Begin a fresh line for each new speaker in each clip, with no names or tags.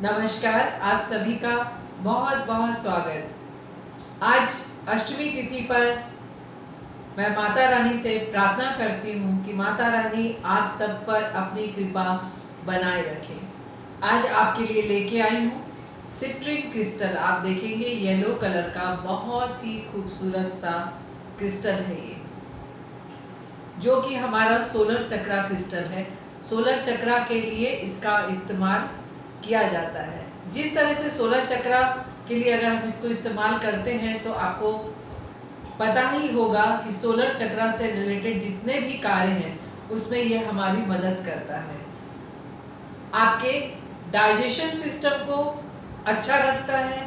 नमस्कार, आप सभी का बहुत बहुत स्वागत। आज अष्टमी तिथि पर मैं माता रानी से प्रार्थना करती हूँ कि माता रानी आप सब पर अपनी कृपा बनाए रखें। आज आपके लिए लेके आई हूँ सिट्रिन क्रिस्टल। आप देखेंगे येलो कलर का बहुत ही खूबसूरत सा क्रिस्टल है ये, जो कि हमारा सोलर चक्रा क्रिस्टल है। सोलर चक्रा के लिए इसका इस्तेमाल किया जाता है। जिस तरह से सोलर चक्रा के लिए अगर हम इसको इस्तेमाल करते हैं तो आपको पता ही होगा कि सोलर चक्रा से रिलेटेड जितने भी कार्य हैं उसमें ये हमारी मदद करता है। आपके डाइजेशन सिस्टम को अच्छा रखता है।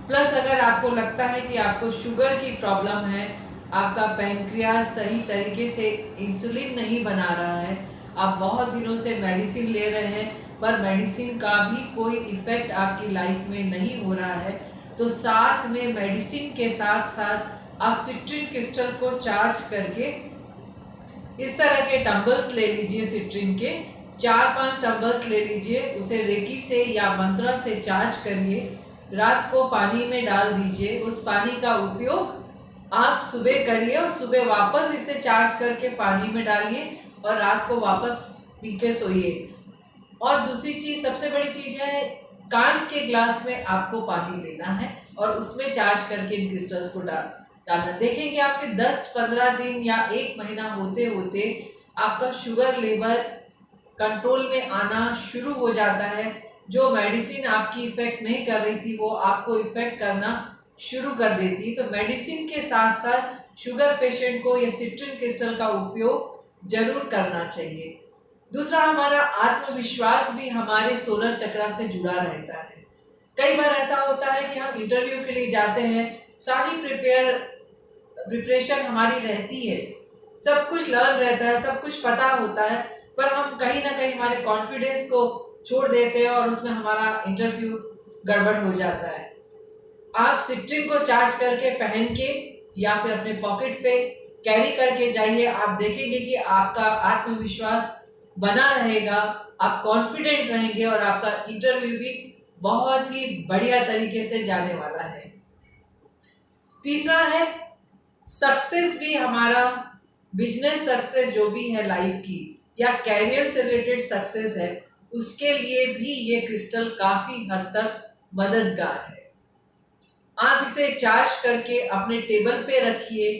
प्लस अगर आपको लगता है कि आपको शुगर की प्रॉब्लम है, आपका पैनक्रियास सही तरीके से इंसुलिन नहीं बना रहा है, आप बहुत दिनों से मेडिसिन ले रहे हैं पर मेडिसिन का भी कोई इफ़ेक्ट आपकी लाइफ में नहीं हो रहा है, तो साथ में मेडिसिन के साथ साथ आप सिट्रिन क्रिस्टल को चार्ज करके इस तरह के टम्बल्स ले लीजिए। सिट्रिन के 4-5 टम्बल्स ले लीजिए, उसे रेकी से या मंत्रा से चार्ज करिए, रात को पानी में डाल दीजिए। उस पानी का उपयोग आप सुबह करिए और सुबह वापस इसे चार्ज करके पानी में डालिए और रात को वापस पी के सोइए। और दूसरी चीज़, सबसे बड़ी चीज़ है, कांच के ग्लास में आपको पानी लेना है और उसमें चार्ज करके इन क्रिस्टल्स को डालना। देखेंगे आपके 10-15 दिन या 1 महीना होते होते आपका शुगर लेवल कंट्रोल में आना शुरू हो जाता है। जो मेडिसिन आपकी इफ़ेक्ट नहीं कर रही थी वो आपको इफ़ेक्ट करना शुरू कर देती। तो मेडिसिन के साथ साथ शुगर पेशेंट को ये सिट्रिन क्रिस्टल का उपयोग जरूर करना चाहिए। दूसरा, हमारा आत्मविश्वास भी हमारे सोलर चक्रा से जुड़ा रहता है। कई बार ऐसा होता है कि हम इंटरव्यू के लिए जाते हैं, सारी प्रिपरेशन हमारी रहती है, सब कुछ लर्न रहता है, सब कुछ पता होता है, पर हम कहीं ना कहीं हमारे कॉन्फिडेंस को छोड़ देते हैं और उसमें हमारा इंटरव्यू गड़बड़ हो जाता है। आप सिट्रिन को चार्ज करके पहन के या फिर अपने पॉकेट पे कैरी करके जाइए। आप देखेंगे कि आपका आत्मविश्वास बना रहेगा, आप कॉन्फिडेंट रहेंगे और आपका इंटरव्यू भी बहुत ही बढ़िया तरीके से जाने वाला है। तीसरा है सक्सेस भी। हमारा बिजनेस सक्सेस जो भी है लाइफ की या कैरियर से रिलेटेड सक्सेस है, उसके लिए भी ये क्रिस्टल काफ़ी हद तक मददगार है। आप इसे चार्ज करके अपने टेबल पे रखिए,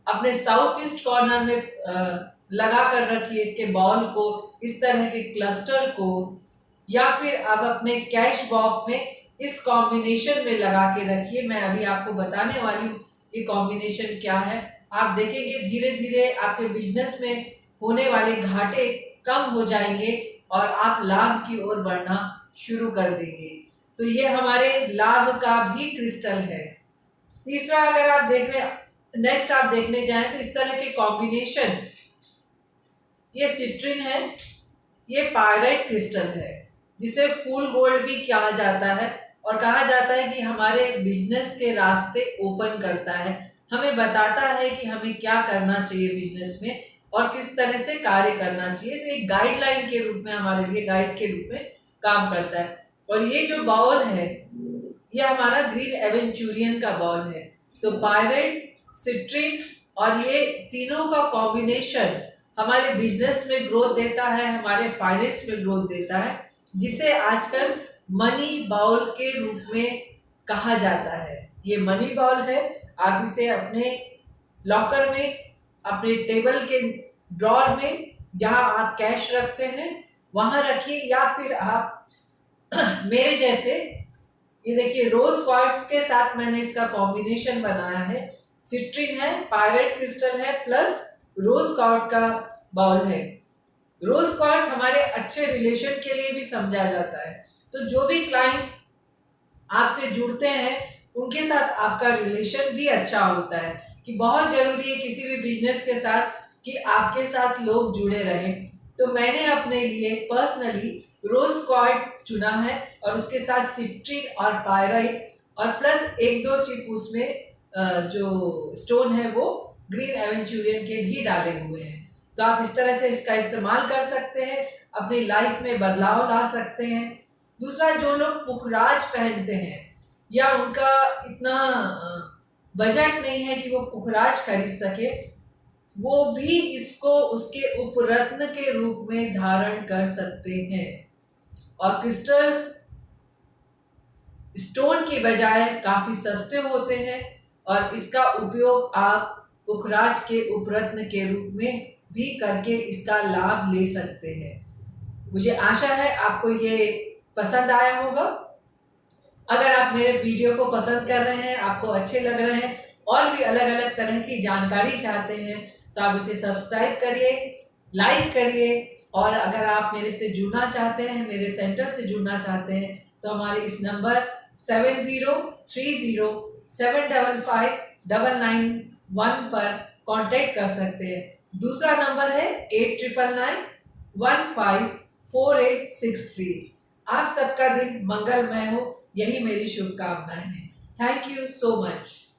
अपने साउथ ईस्ट कॉर्नर में लगा कर रखिए इसके बॉल को, इस तरह के क्लस्टर को, या फिर आप अपने कैश बॉक्स में इस कॉम्बिनेशन में लगा के रखिए। मैं अभी आपको बताने वाली हूँ ये कॉम्बिनेशन क्या है। आप देखेंगे धीरे धीरे आपके बिजनेस में होने वाले घाटे कम हो जाएंगे और आप लाभ की ओर बढ़ना शुरू कर देंगे। तो ये हमारे लाभ का भी क्रिस्टल है। तीसरा, अगर आप नेक्स्ट आप देखने जाएं तो इस तरह के कॉम्बिनेशन, ये सिट्रिन है, ये पायराइट क्रिस्टल है, जिसे फूल गोल्ड भी कहा जाता है और कहा जाता है कि हमारे बिजनेस के रास्ते ओपन करता है, हमें बताता है कि हमें क्या करना चाहिए बिजनेस में और किस तरह से कार्य करना चाहिए। तो एक गाइडलाइन के रूप में, हमारे लिए गाइड के रूप में काम करता है। और ये जो बाउल है ये हमारा ग्रीन एवेंचुरियन का बाउल है। तो पायराइट, सिट्रिन और ये तीनों का कॉम्बिनेशन हमारे बिजनेस में ग्रोथ देता है, हमारे फाइनेंस में ग्रोथ देता है, जिसे आजकल मनी बाउल के रूप में कहा जाता है। ये मनी बाउल है। आप इसे अपने लॉकर में, अपने टेबल के ड्रॉर में, जहां आप कैश रखते हैं वहां रखिए, या फिर आप मेरे जैसे, ये देखिए रोज क्वार्ट्ज के साथ मैंने इसका कॉम्बिनेशन बनाया है। सिट्रिन है, पायराइट क्रिस्टल है, प्लस रोज क्वार्ट्ज का बाउल है। रोज क्वार्ट्ज हमारे अच्छे रिलेशन के लिए भी समझा जाता है। तो जो भी क्लाइंट्स आपसे जुड़ते हैं उनके साथ आपका रिलेशन भी अच्छा होता है, कि बहुत जरूरी है किसी भी बिजनेस के साथ कि आपके साथ लोग जुड़े रहें। तो मैंने अपने लिए पर्सनली रोज क्वार्ट्ज चुना है और उसके साथ सिट्रिन और पायराइट और प्लस 1-2 चिप उसमें जो स्टोन है वो ग्रीन एवेंचुरियन के भी डाले हुए हैं। तो आप इस तरह से इसका इस्तेमाल कर सकते हैं, अपनी लाइफ में बदलाव ला सकते हैं। दूसरा, जो लोग पुखराज पहनते हैं या उनका इतना बजट नहीं है कि वो पुखराज खरीद सके, वो भी इसको उसके उपरत्न के रूप में धारण कर सकते हैं। और क्रिस्टल्स स्टोन की बजाय काफी सस्ते होते हैं और इसका उपयोग आप पुखराज के उपरत्न के रूप में भी करके इसका लाभ ले सकते हैं। मुझे आशा है आपको ये पसंद आया होगा। अगर आप मेरे वीडियो को पसंद कर रहे हैं, आपको अच्छे लग रहे हैं और भी अलग अलग तरह की जानकारी चाहते हैं, तो आप इसे सब्सक्राइब करिए, लाइक करिए। और अगर आप मेरे से जुड़ना चाहते हैं, मेरे सेंटर से जुड़ना चाहते हैं, तो हमारे इस नंबर 7030755991 पर कांटेक्ट कर सकते हैं। दूसरा नंबर है 8999154863। आप सबका दिन मंगलमय हो, यही मेरी शुभकामनाएं हैं। Thank you so much.